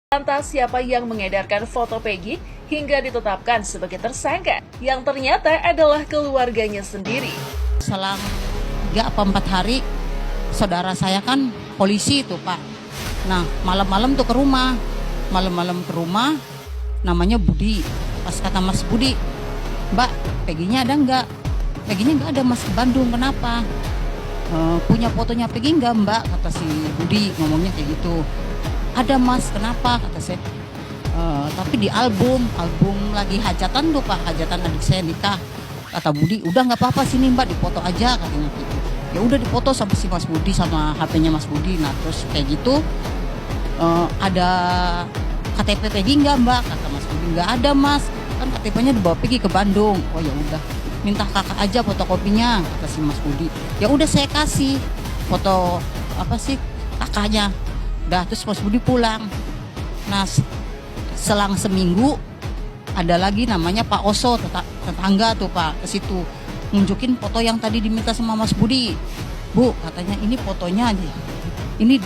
Lantas siapa yang mengedarkan foto Peggy hingga ditetapkan sebagai tersangka, yang ternyata adalah keluarganya sendiri. Selang 3 apa 4 hari, saudara saya kan polisi itu Pak. Nah malam-malam tuh ke rumah, namanya Budi. Pas kata Mas Budi, Mbak, Peggy-nya ada nggak? Peggy-nya nggak ada Mas, ke Bandung, kenapa? Punya fotonya Peggy nggak Mbak? Kata si Budi, ngomongnya kayak gitu. Ada Mas, kenapa? Kata saya. Tapi di album lagi hajatan tuh Pak, hajatan adik saya nikah. Kata Budi, udah nggak apa-apa sini Mbak, dipoto aja katanya gitu. Ya udah dipoto sama si Mas Budi sama HP-nya Mas Budi. Nah terus kayak gitu, ada KTP Peggy nggak Mbak? Kata Mas Budi, nggak ada Mas, kan KTP-nya dibawa Peggy ke Bandung. Oh ya udah, minta kakak aja fotokopinya, kata si Mas Budi. Ya udah saya kasih foto kakaknya. Dah terus Mas Budi pulang. Nah selang seminggu ada lagi namanya Pak Oso, tetangga tuh Pak, ke situ nunjukin foto yang tadi diminta sama Mas Budi. Bu, katanya ini fotonya aja. Ini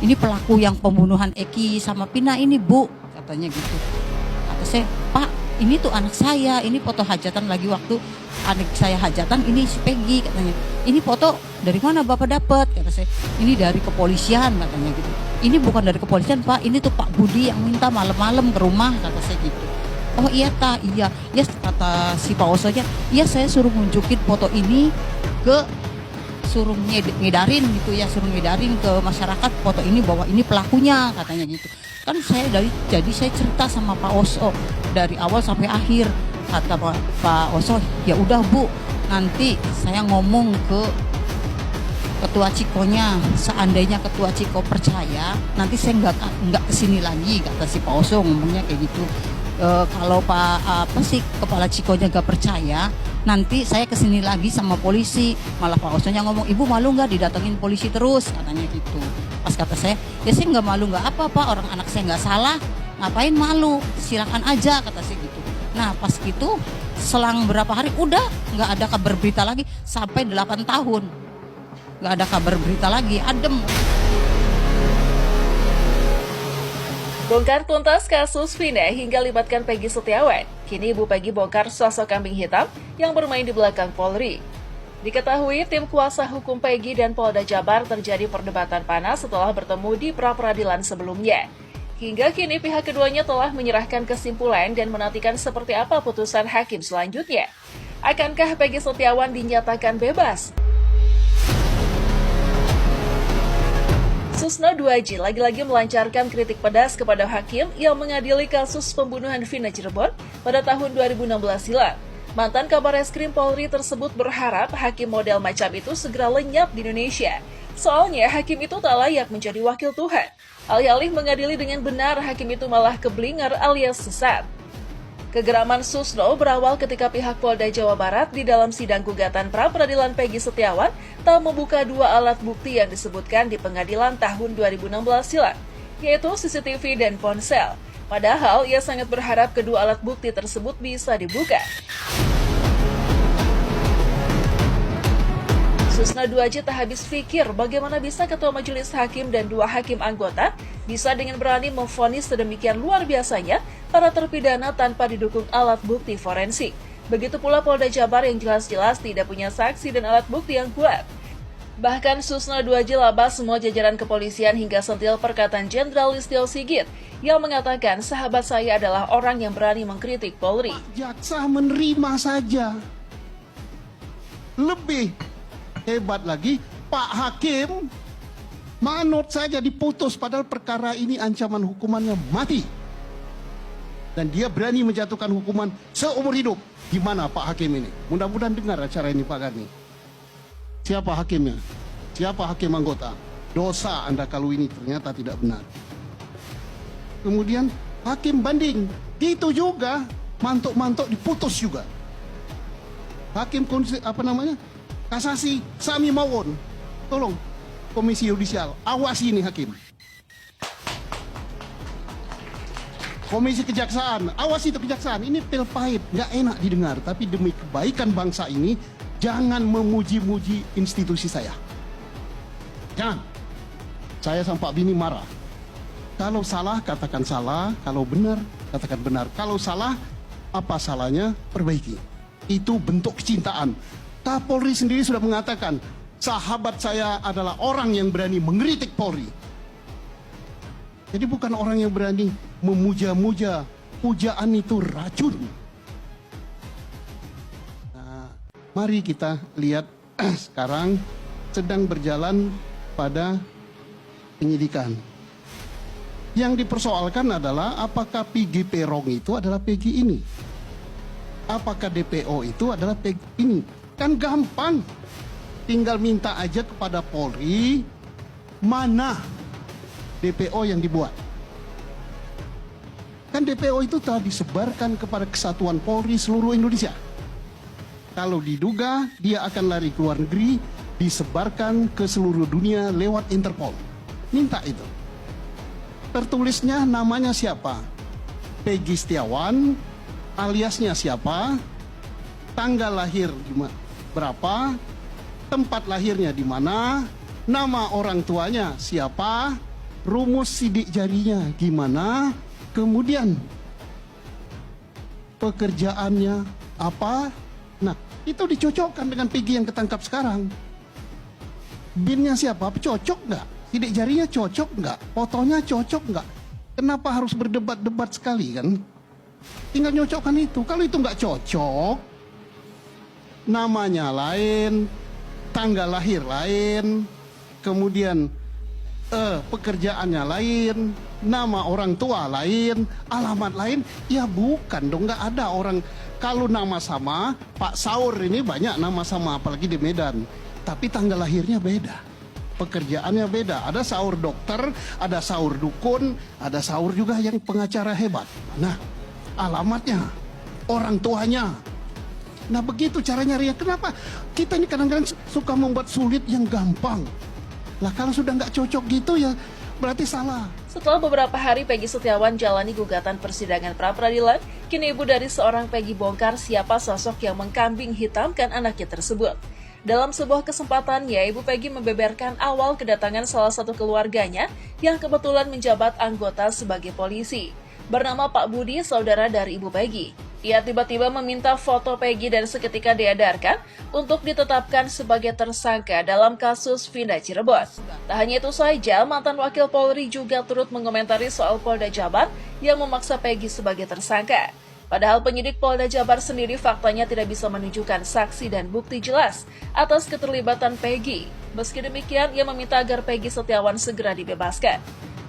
ini pelaku yang pembunuhan Eki sama Pina ini Bu, katanya gitu. Kata saya, Pak, ini tuh anak saya, ini foto hajatan lagi waktu anak saya hajatan, ini si Peggy, katanya. Ini foto dari mana Bapak dapat? Kata saya, ini dari kepolisian, katanya gitu. Ini bukan dari kepolisian Pak, ini tuh Pak Budi yang minta malam-malam ke rumah, kata saya gitu. Oh iya iya, ya kata si Pak Osonya, iya saya suruh nunjukin foto ini suruh ngedarin gitu ya, suruh ngedarin ke masyarakat foto ini bahwa ini pelakunya, katanya gitu. Kan jadi saya cerita sama Pak Oso dari awal sampai akhir. Kata Pak Oso, ya udah Bu, nanti saya ngomong ke ketua Cikonya, seandainya ketua Ciko percaya, nanti saya nggak kesini lagi, kata si Pak Oso ngomongnya kayak gitu. Kalau kepala Cikonya nggak percaya, nanti saya kesini lagi sama polisi. Malah Pak Osonya ngomong, ibu malu nggak didatengin polisi terus, katanya gitu. Pas kata saya, ya saya nggak malu nggak apa-apa, orang anak saya nggak salah, ngapain malu, silakan aja, kata saya gitu. Nah pas gitu selang berapa hari udah nggak ada kabar berita lagi sampai 8 tahun nggak ada kabar berita lagi, adem. Bongkar tuntas kasus Vina hingga libatkan Peggy Setiawan. Kini Ibu Peggy bongkar sosok kambing hitam yang bermain di belakang Polri. Diketahui tim kuasa hukum Peggy dan Polda Jabar terjadi perdebatan panas setelah bertemu di pra-peradilan sebelumnya. Hingga kini pihak keduanya telah menyerahkan kesimpulan dan menantikan seperti apa putusan hakim selanjutnya. Akankah Peggy Setiawan dinyatakan bebas? Susno Duaji lagi-lagi melancarkan kritik pedas kepada hakim yang mengadili kasus pembunuhan Vina Cirebon pada tahun 2016 silam. Mantan Kabar Reskrim Polri tersebut berharap hakim model macam itu segera lenyap di Indonesia. Soalnya hakim itu tak layak menjadi wakil Tuhan. Alih-alih mengadili dengan benar, hakim itu malah keblinger alias sesat. Kegeraman Susno berawal ketika pihak Polda Jawa Barat di dalam sidang gugatan pra-peradilan Peggy Setiawan tak membuka 2 alat bukti yang disebutkan di pengadilan tahun 2016 silam, yaitu CCTV dan ponsel. Padahal ia sangat berharap kedua alat bukti tersebut bisa dibuka. Susno Duaji tak habis pikir bagaimana bisa ketua majelis hakim dan 2 hakim anggota bisa dengan berani memvonis sedemikian luar biasanya para terpidana tanpa didukung alat bukti forensik. Begitu pula Polda Jabar yang jelas-jelas tidak punya saksi dan alat bukti yang kuat. Bahkan Susno Duaji labas semua jajaran kepolisian hingga sentil perkataan Jenderal Listio Sigit yang mengatakan sahabat saya adalah orang yang berani mengkritik Polri. Pak jaksa menerima saja. Lebih hebat lagi, Pak Hakim manut saja diputus padahal perkara ini ancaman hukumannya mati. Dan dia berani menjatuhkan hukuman seumur hidup. Gimana Pak Hakim ini? Mudah-mudahan dengar acara ini Pak Gani. Siapa hakimnya? Siapa hakim anggota? Dosa Anda kalau ini ternyata tidak benar. Kemudian hakim banding. Itu juga mantuk-mantuk diputus juga. Hakim kasasi Sami Mawon, tolong Komisi Yudisial awasi ini hakim. Komisi Kejaksaan, awasi itu kejaksaan. Ini pil pahit, nggak enak didengar. Tapi demi kebaikan bangsa ini, jangan memuji-muji institusi saya. Jangan. Saya sama Pak Bini marah. Kalau salah, katakan salah. Kalau benar, katakan benar. Kalau salah, apa salahnya? Perbaiki. Itu bentuk kecintaan. Kapolri sendiri sudah mengatakan, sahabat saya adalah orang yang berani mengkritik Polri. Jadi bukan orang yang berani memuja-muja. Pujaan itu racun. Nah, mari kita lihat sekarang sedang berjalan pada penyidikan. Yang dipersoalkan adalah apakah Peggy Perong itu adalah Peggy ini? Apakah DPO itu adalah Peggy ini? Kan gampang. Tinggal minta aja kepada Polri mana DPO yang dibuat. Kan DPO itu telah disebarkan kepada kesatuan Polri seluruh Indonesia. Kalau diduga dia akan lari ke luar negeri, disebarkan ke seluruh dunia lewat Interpol. Minta itu. Tertulisnya namanya siapa? Peggy Setiawan, aliasnya siapa? Tanggal lahir berapa? Tempat lahirnya di mana? Nama orang tuanya siapa? Rumus sidik jarinya gimana? Kemudian pekerjaannya apa? Nah, itu dicocokkan dengan Peggy yang ketangkap sekarang. BIN-nya siapa? Cocok nggak? Sidik jarinya cocok nggak? Fotonya cocok nggak? Kenapa harus berdebat-debat sekali kan? Tinggal nyocokkan itu. Kalau itu nggak cocok, namanya lain, tanggal lahir lain, kemudian pekerjaannya lain, nama orang tua lain, alamat lain, ya bukan dong, nggak ada orang. Kalau nama sama, Pak Saur ini banyak nama sama, apalagi di Medan, tapi tanggal lahirnya beda. Pekerjaannya beda, ada Saur dokter, ada Saur dukun, ada Saur juga yang pengacara hebat. Nah, alamatnya, orang tuanya. Nah, begitu cara nyarinya. Kenapa? Kita ini kadang-kadang suka membuat sulit yang gampang. Lah kalau sudah nggak cocok gitu ya berarti salah. Setelah beberapa hari Peggy Setiawan jalani gugatan persidangan pra-peradilan, kini ibu dari seorang Peggy bongkar siapa sosok yang mengkambing hitamkan anaknya tersebut. Dalam sebuah kesempatannya, Ibu Peggy membeberkan awal kedatangan salah satu keluarganya yang kebetulan menjabat anggota sebagai polisi. Bernama Pak Budi, saudara dari Ibu Peggy. Ia tiba-tiba meminta foto Peggy dan seketika diedarkan untuk ditetapkan sebagai tersangka dalam kasus Vina Cirebon. Tak hanya itu saja, mantan wakil Polri juga turut mengomentari soal Polda Jabar yang memaksa Peggy sebagai tersangka. Padahal penyidik Polda Jabar sendiri faktanya tidak bisa menunjukkan saksi dan bukti jelas atas keterlibatan Peggy. Meski demikian, ia meminta agar Peggy Setiawan segera dibebaskan.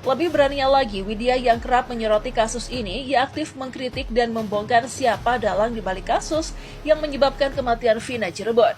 Lebih beraninya lagi, Widya yang kerap menyoroti kasus ini, ia aktif mengkritik dan membongkar siapa dalang di balik kasus yang menyebabkan kematian Vina Cirebon.